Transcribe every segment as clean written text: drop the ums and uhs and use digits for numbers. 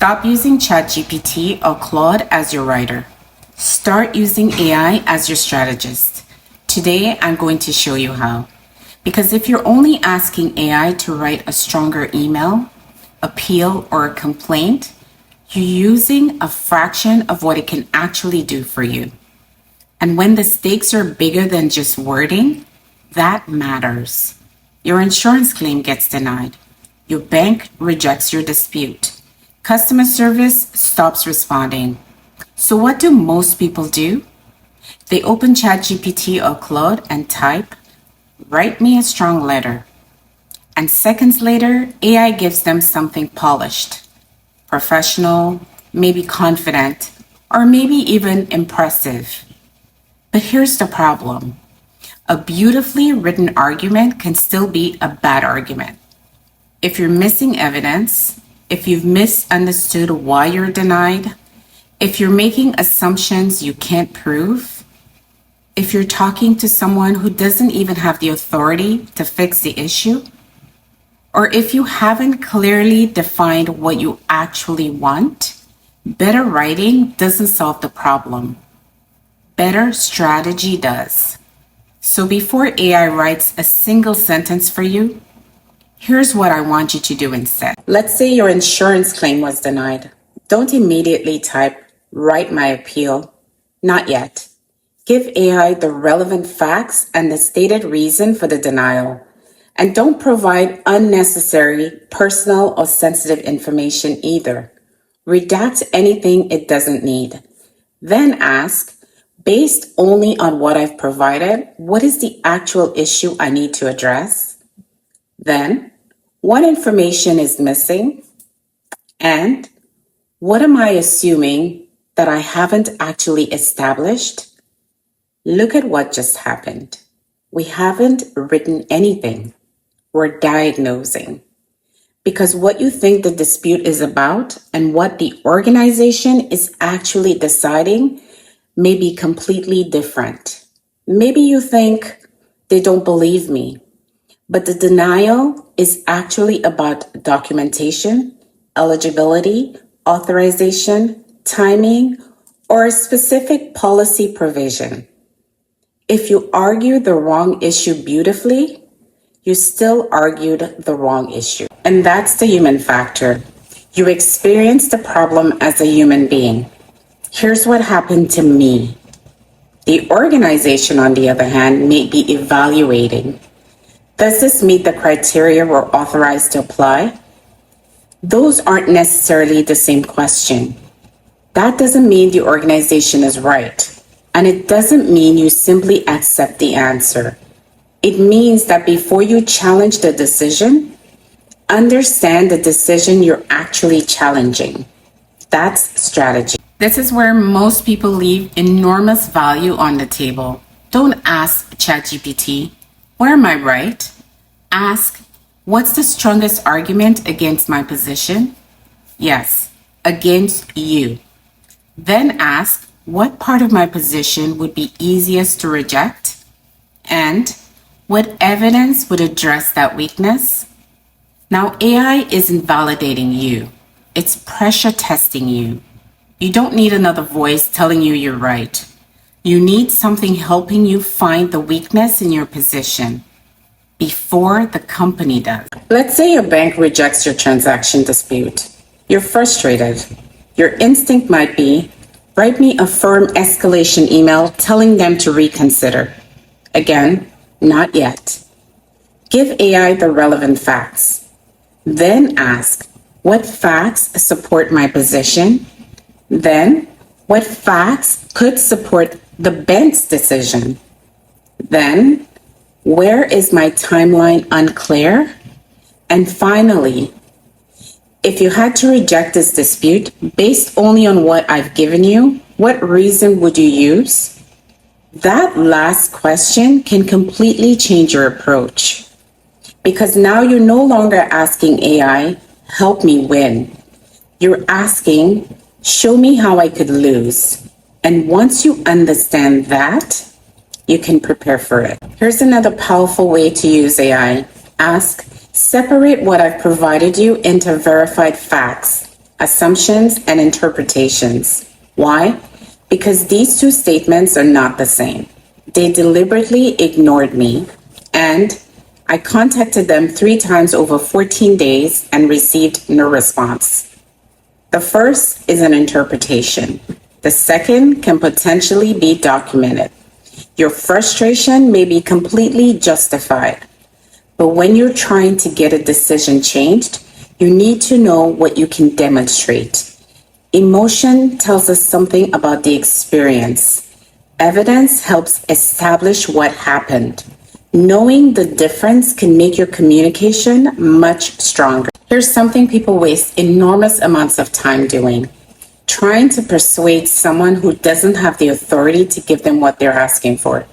Stop using ChatGPT or Claude as your writer. Start using AI as your strategist. Today, I'm going to show you how. Because if you're only asking AI to write a stronger email, appeal, or a complaint, you're using a fraction of what it can actually do for you. And when the stakes are bigger than just wording, that matters. Your insurance claim gets denied. Your bank rejects your dispute. Customer service stops responding. So what do most people do? They open ChatGPT or Claude and type, "Write me a strong letter." And seconds later, AI gives them something polished, professional, maybe confident, or maybe even impressive. But here's the problem. A beautifully written argument can still be a bad argument. If you're missing evidence, if you've misunderstood why you're denied, if you're making assumptions you can't prove, if you're talking to someone who doesn't even have the authority to fix the issue, or if you haven't clearly defined what you actually want, better writing doesn't solve the problem. Better strategy does. So before AI writes a single sentence for you, here's what I want you to do instead. Let's say your insurance claim was denied. Don't immediately type, "Write my appeal." Not yet. Give AI the relevant facts and the stated reason for the denial. And don't provide unnecessary, personal, or sensitive information either. Redact anything it doesn't need. Then ask, based only on what I've provided, what is the actual issue I need to address? Then, what information is missing? And what am I assuming that I haven't actually established? Look at what just happened. We haven't written anything. We're diagnosing. Because what you think the dispute is about and what the organization is actually deciding may be completely different. Maybe you think they don't believe me, but the denial is actually about documentation, eligibility, authorization, timing, or a specific policy provision. If you argue the wrong issue beautifully, you still argued the wrong issue. And that's the human factor. You experience the problem as a human being. Here's what happened to me. The organization, on the other hand, may be evaluating. Does this meet the criteria we're authorized to apply? Those aren't necessarily the same question. That doesn't mean the organization is right. And it doesn't mean you simply accept the answer. It means that before you challenge the decision, understand the decision you're actually challenging. That's strategy. This is where most people leave enormous value on the table. Don't ask ChatGPT, "Where am I right?" Ask, "What's the strongest argument against my position?" Yes, against you. Then ask, "What part of my position would be easiest to reject?" And what evidence would address that weakness? Now, AI isn't validating you. It's pressure testing you. You don't need another voice telling you you're right. You need something helping you find the weakness in your position before the company does. Let's say your bank rejects your transaction dispute. You're frustrated. Your instinct might be, "Write me a firm escalation email telling them to reconsider." Again, not yet. Give AI the relevant facts. Then ask, what facts support my position? Then, what facts could support the bank's decision? Then, where is my timeline unclear? And finally, if you had to reject this dispute based only on what I've given you, what reason would you use? That last question can completely change your approach. Because now you're no longer asking AI, "Help me win." You're asking, "Show me how I could lose." And once you understand that, you can prepare for it. Here's another powerful way to use AI. Ask, "Separate what I've provided you into verified facts assumptions, and interpretations. Why? Because these two statements are not the same. They deliberately ignored me, and I contacted them 3 times over 14 days and received no response. The first is an interpretation. The second can potentially be documented. Your frustration may be completely justified, but when you're trying to get a decision changed, you need to know what you can demonstrate. Emotion tells us something about the experience. Evidence helps establish what happened. Knowing the difference can make your communication much stronger. Here's something people waste enormous amounts of time doing: trying to persuade someone who doesn't have the authority to give them what they're asking for.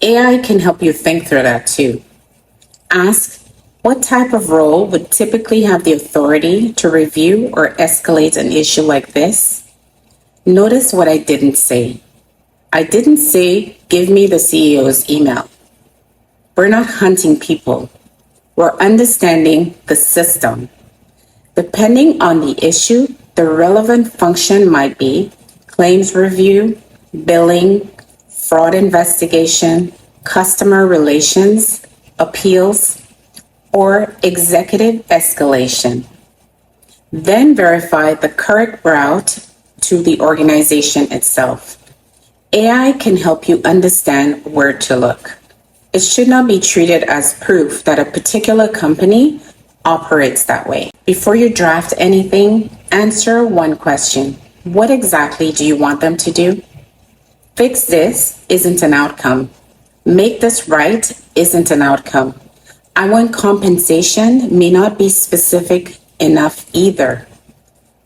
AI can help you think through that too. Ask, what type of role would typically have the authority to review or escalate an issue like this? Notice what I didn't say. I didn't say, give me the CEO's email. We're not hunting people. We're understanding the system. Depending on the issue, the relevant function might be claims review, billing, fraud investigation, customer relations, appeals, or executive escalation. Then verify the correct route to the organization itself. AI can help you understand where to look. It should not be treated as proof that a particular company operates that way. Before you draft anything, answer one question. What exactly do you want them to do? Fix this isn't an outcome. Make this right isn't an outcome. I want compensation may not be specific enough either.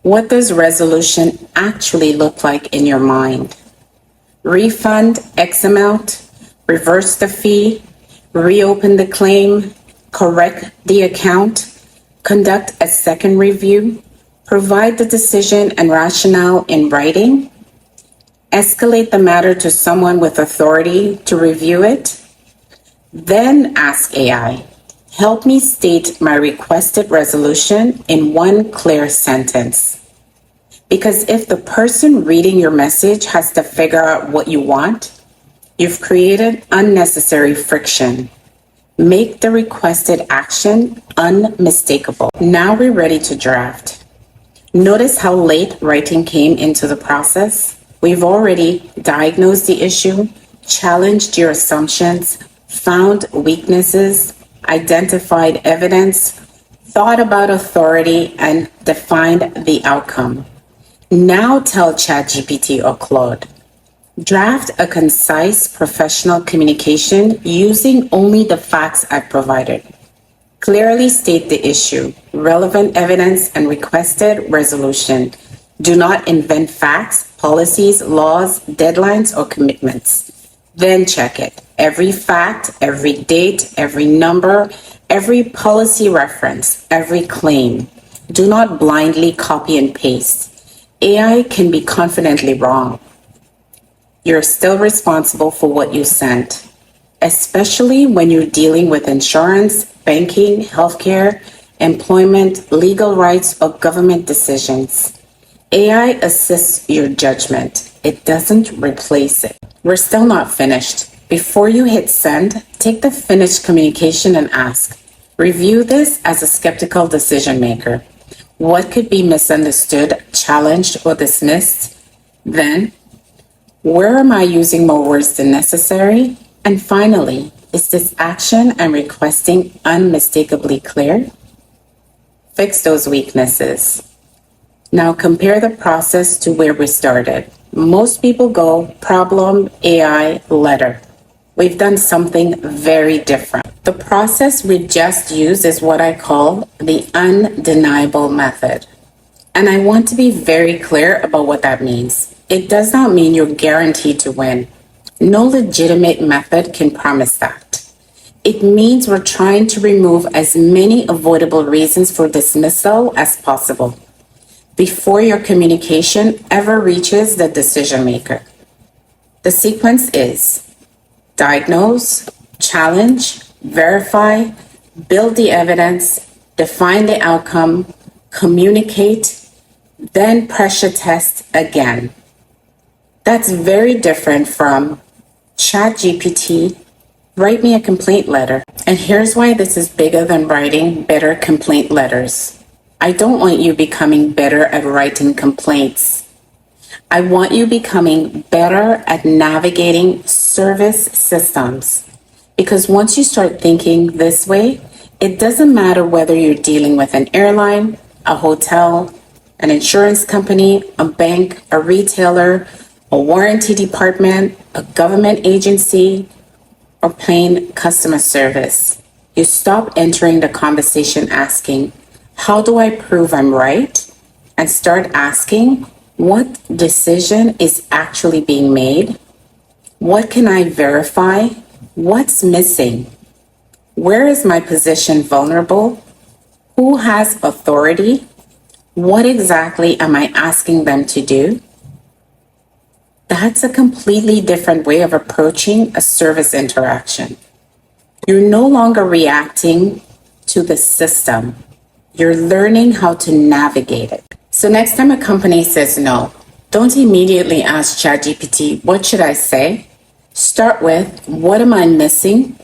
What does resolution actually look like in your mind? Refund X amount, reverse the fee, reopen the claim, correct the account, conduct a second review, provide the decision and rationale in writing, escalate the matter to someone with authority to review it. Then ask AI, help me state my requested resolution in one clear sentence. Because if the person reading your message has to figure out what you want, you've created unnecessary friction. Make the requested action unmistakable. Now we're ready to draft. Notice how late writing came into the process? We've already diagnosed the issue, challenged your assumptions, found weaknesses, identified evidence, thought about authority, and defined the outcome. Now tell ChatGPT or Claude, draft a concise professional communication using only the facts I've provided. Clearly state the issue, relevant evidence, and requested resolution. Do not invent facts, policies, laws, deadlines, or commitments. Then check it. Every fact, every date, every number, every policy reference, every claim. Do not blindly copy and paste. AI can be confidently wrong. You're still responsible for what you sent, especially when you're dealing with insurance, banking, healthcare, employment, legal rights, or government decisions. AI assists your judgment. It doesn't replace it. We're still not finished. Before you hit send, take the finished communication and ask, review this as a skeptical decision maker. What could be misunderstood, challenged, or dismissed? Then, where am I using more words than necessary? And finally, is this action I'm requesting unmistakably clear? Fix those weaknesses. Now compare the process to where we started. Most people go problem, AI, letter. We've done something very different. The process we just used is what I call the undeniable method. And I want to be very clear about what that means. It does not mean you're guaranteed to win. No legitimate method can promise that. It means we're trying to remove as many avoidable reasons for dismissal as possible before your communication ever reaches the decision maker. The sequence is diagnose, challenge, verify, build the evidence, define the outcome, communicate, then pressure test again. That's very different from ChatGPT, write me a complaint letter. And here's why this is bigger than writing better complaint letters. I don't want you becoming better at writing complaints. I want you becoming better at navigating service systems. Because once you start thinking this way, it doesn't matter whether you're dealing with an airline, a hotel, an insurance company, a bank, a retailer, a warranty department, a government agency, or plain customer service. You stop entering the conversation asking, how do I prove I'm right? And start asking, what decision is actually being made? What can I verify? What's missing? Where is my position vulnerable? Who has authority? What exactly am I asking them to do? That's a completely different way of approaching a service interaction. You're no longer reacting to the system. You're learning how to navigate it. So next time a company says no, don't immediately ask ChatGPT, what should I say? Start with, what am I missing?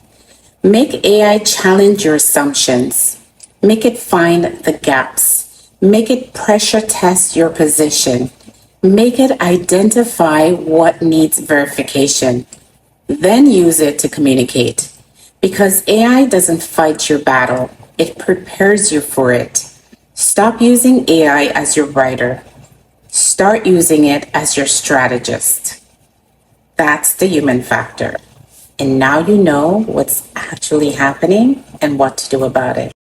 Make AI challenge your assumptions. Make it find the gaps. Make it pressure test your position. Make it identify what needs verification. Then use it to communicate. Because AI doesn't fight your battle, it prepares you for it. Stop using AI as your writer. Start using it as your strategist. That's the human factor. And now you know what's actually happening and what to do about it.